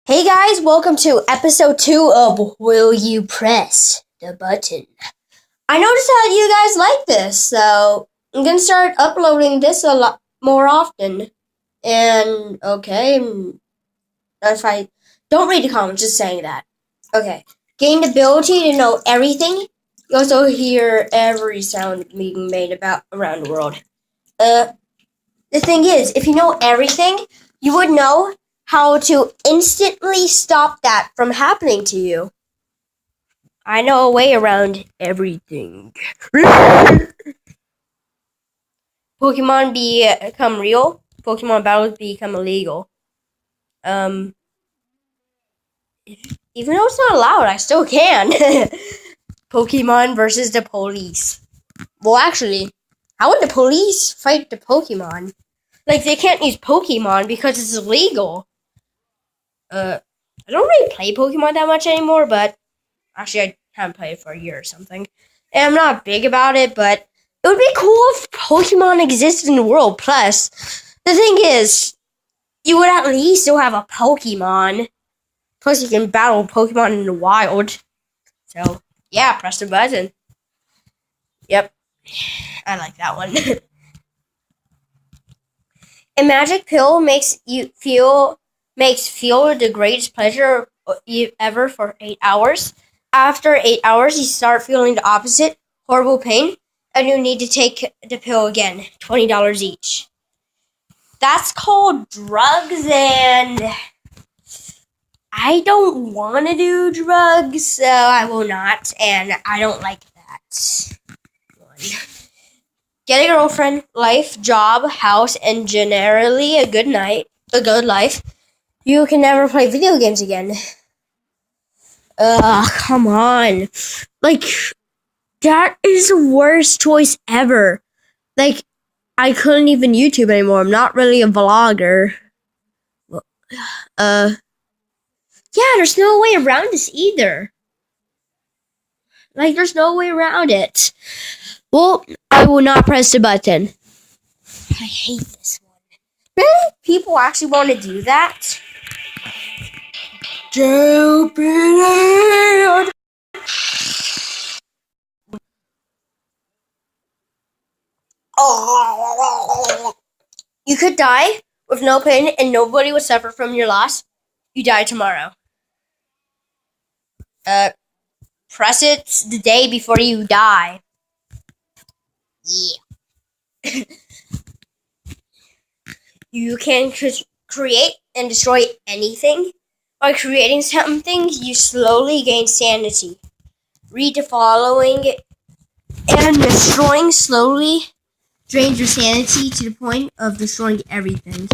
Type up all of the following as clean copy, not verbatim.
Hey guys, welcome to episode 2 of Will You Press the Button? I noticed that you guys like this, so I'm gonna start uploading this a lot more often. And if I don't read the comments, just saying that. Okay, gain the ability to know everything. You also hear every sound being made about around the world. The thing is, if you know everything, you would know how to instantly stop that from happening to you. I know a way around everything. Pokemon become real. Pokemon battles become illegal. Even though it's not allowed, I still can. Pokemon versus the police. Well, actually, how would the police fight the Pokemon? Like, they can't use Pokemon because it's illegal. I don't really play Pokemon that much anymore, but actually I haven't played it for a year or something. And I'm not big about it, but it would be cool if Pokemon existed in the world. Plus, the thing is, you would at least still have a Pokemon. Plus, you can battle Pokemon in the wild. So, yeah, press the button. Yep, I like that one. A magic pill makes feel the greatest pleasure ever for 8 hours. After 8 hours, you start feeling the opposite, horrible pain, and you need to take the pill again, $20 each. That's called drugs, and I don't want to do drugs, so I will not, and I don't like that one. Get a girlfriend, life, job, house, and generally a good life. You can never play video games again. Come on. Like, that is the worst choice ever. Like, I couldn't even YouTube anymore. I'm not really a vlogger. Yeah, there's no way around this either. Like, there's no way around it. Well, I will not press the button. I hate this one. Really? People actually want to do that? Stupid. You could die with no pain and nobody would suffer from your loss. You die tomorrow. Press it the day before you die. Yeah. You can create and destroy anything. By creating something, you slowly gain sanity. Read the following, and destroying slowly drains your sanity to the point of destroying everything.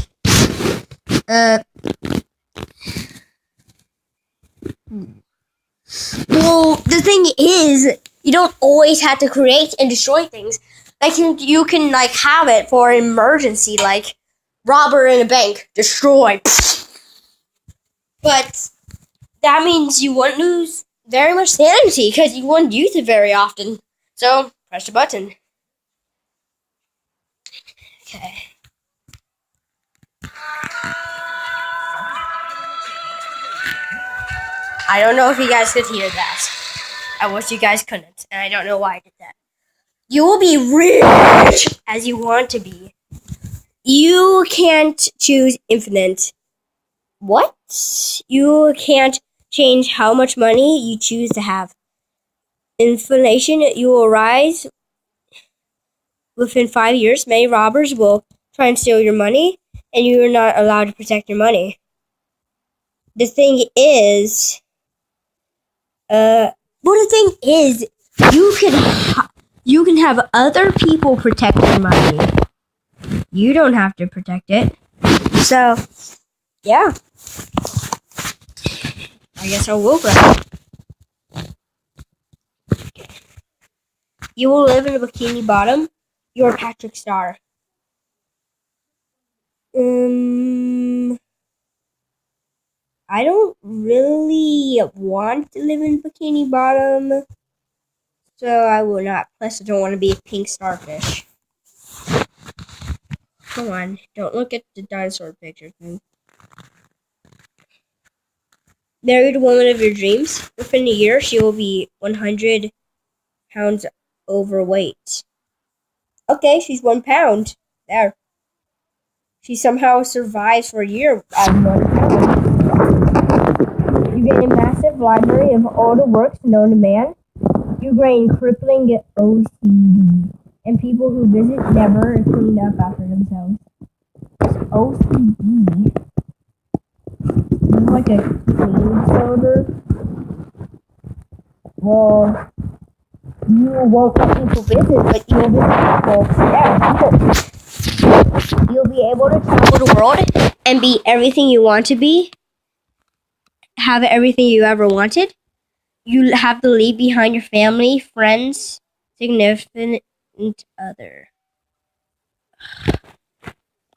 Well, the thing is, you don't always have to create and destroy things. Like, you can have it for an emergency, like robber in a bank, destroy. But that means you wouldn't lose very much sanity because you wouldn't use it very often. So, press the button. Okay. I don't know if you guys could hear that. I wish you guys couldn't, and I don't know why I did that. You will be rich as you want to be. You can't choose infinite. What? You can't change how much money you choose to have. Inflation, you will rise within 5 years. Many robbers will try and steal your money, and you are not allowed to protect your money. The thing is, you can have other people protect your money. You don't have to protect it. So, yeah. I guess I will grab it. You will live in a bikini bottom. You're Patrick Star. I don't really want to live in bikini bottom. So I will not. Plus, I don't want to be a pink starfish. Come on, don't look at the dinosaur picture thing. marry the woman of your dreams. Within a year, she will be 100 pounds overweight. Okay, she's 1 pound. There. She somehow survives for a year at 1 pound. You get a massive library of all the works known to man. You gain crippling OCD. And people who visit never clean up after themselves. OCD. This is like a clean disorder. Well, you won't let people visit, but you'll visit people. Yeah, people. You'll be able to travel the world and be everything you want to be. Have everything you ever wanted. You have to leave behind your family, friends, significant other.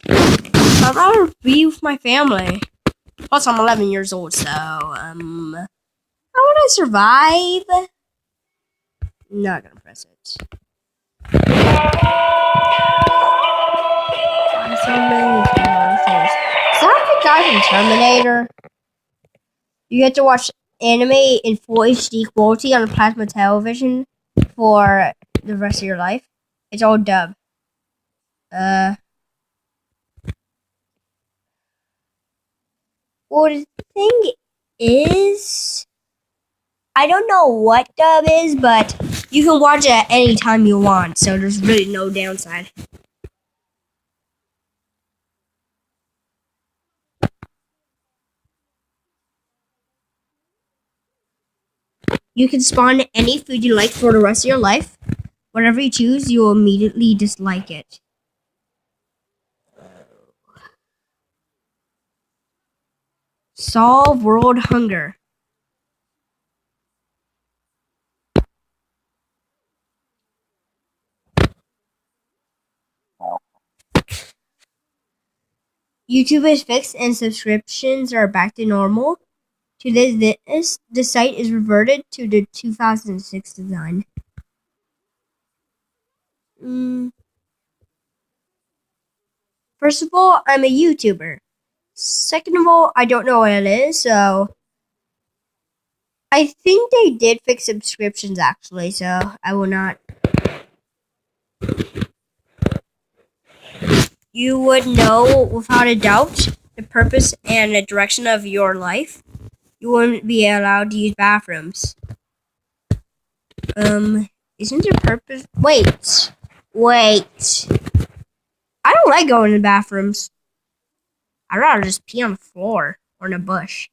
I'd rather be with my family. Plus, I'm 11 years old, so, how would I survive? Not gonna press it. So many things. Is that the guy from Terminator? You get to watch anime in full HD quality on a plasma television for the rest of your life. It's all dub. Well, the thing is, I don't know what dub is, but you can watch it at any time you want, so there's really no downside. You can spawn any food you like for the rest of your life. Whatever you choose, you will immediately dislike it. Solve world hunger. YouTube is fixed and subscriptions are back to normal. To this, the site is reverted to the 2006 design. First of all, I'm a YouTuber. Second of all, I don't know what it is, so I think they did fix subscriptions actually, so I will not. You would know without a doubt the purpose and the direction of your life. You wouldn't be allowed to use bathrooms. Isn't there purpose? Wait. I don't like going to bathrooms. I'd rather just pee on the floor or in a bush.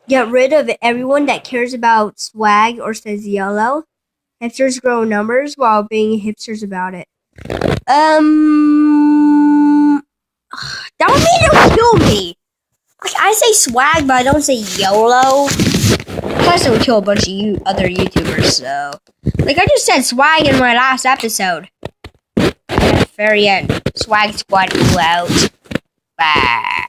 Get rid of everyone that cares about swag or says YOLO. Hipsters grow numbers while being hipsters about it. That would mean it would kill me. Like, I say swag, but I don't say YOLO. Plus, it would kill a bunch of other YouTubers, so. Like, I just said swag in my last episode. At the very end. Swag squad flew out. Bah.